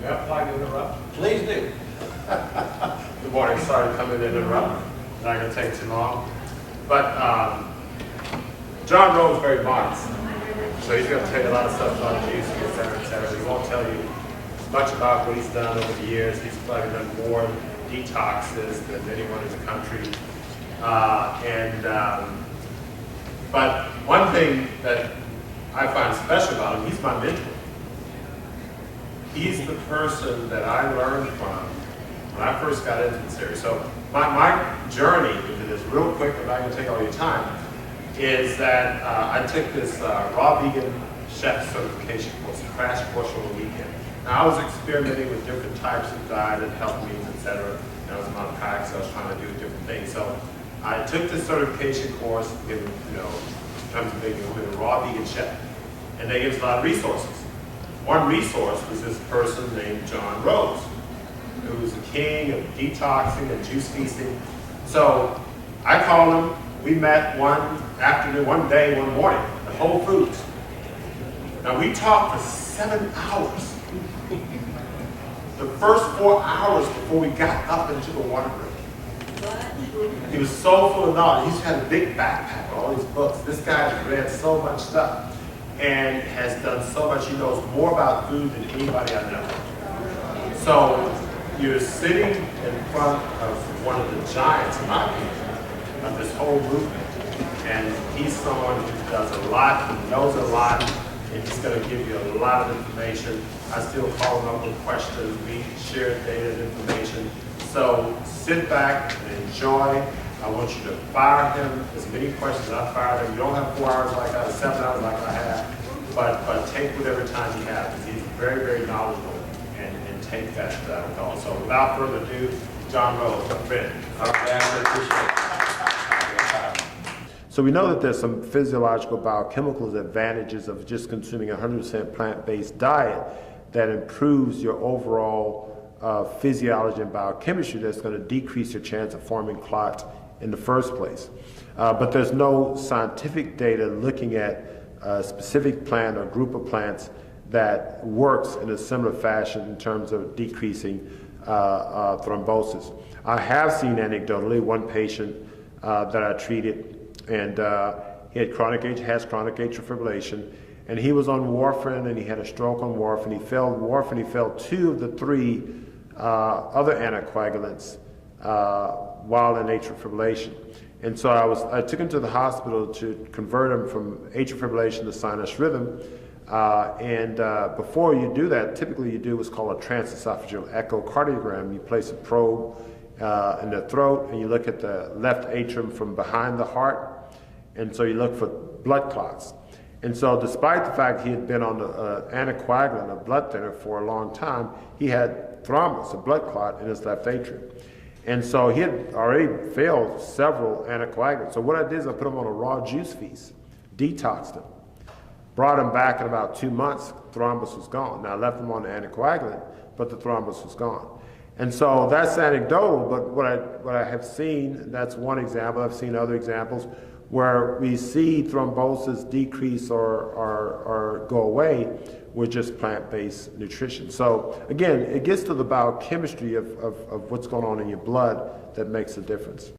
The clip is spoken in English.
May I like to interrupt? Please do. Good morning. Sorry to come in and interrupt. Not going to take too long. But John Rose is very modest. So he's going to tell you a lot of stuff about juice, et cetera, et cetera. He won't tell you much about what he's done over the years. He's probably done more detoxes than anyone in the country. But one thing that I find special about him, he's my mentor. He's the person that I learned from when I first got into this area. So my journey into this, real quick, I'm not going to take all your time, is that I took this raw vegan chef certification course, a crash course over the weekend. Now I was experimenting with different types of diet and health means, etc. I was on packs, I was trying to do different things. So I took this certification course in, terms of being a raw vegan chef, and they give us a lot of resources. One resource was this person named John Rose, who was the king of detoxing and juice feasting. So I called him. We met one afternoon, one day, one morning at Whole Foods. Now we talked for 7 hours. The first 4 hours before we got up and took a water break. He was so full of knowledge. He's had a big backpack with all these books. This guy has read so much stuff and has done so much. He knows more about food than anybody I know. So you're sitting in front of one of the giants, in my opinion, of this whole movement. And he's someone who does a lot, he knows a lot, and he's going to give you a lot of information. I still call him up with questions. We share data and information. So sit back and enjoy. I want you to fire him as many questions as I fired him. You don't have 4 hours like I have, 7 hours like I have, but take whatever time you have, because he's very, very knowledgeable, and take that with all. So without further ado, John Rose, my friend. Okay, I appreciate it. So we know that there's some physiological biochemical advantages of just consuming a 100% plant-based diet that improves your overall physiology and biochemistry that's going to decrease your chance of forming clots in the first place. But there's no scientific data looking at a specific plant or group of plants that works in a similar fashion in terms of decreasing thrombosis. I have seen anecdotally one patient that I treated, and he had has chronic atrial fibrillation, and he was on warfarin, and he had a stroke on warfarin. He failed warfarin. He failed 2 of the 3 other anticoagulants while in atrial fibrillation. And so I took him to the hospital to convert him from atrial fibrillation to sinus rhythm. Before you do that, typically you do what's called a transesophageal echocardiogram. You place a probe in the throat, and you look at the left atrium from behind the heart, and so you look for blood clots. And so despite the fact he had been on the anticoagulant, a blood thinner, for a long time, he had thrombus, a blood clot, in his left atrium. And so he had already failed several anticoagulants. So what I did is I put him on a raw juice feast, detoxed him, brought him back in about 2 months, thrombus was gone. Now I left him on the anticoagulant, but the thrombus was gone. And so that's anecdotal, but what I have seen, that's one example. I've seen other examples where we see thrombosis decrease or go away with just plant-based nutrition. So again, it gets to the biochemistry of what's going on in your blood that makes a difference.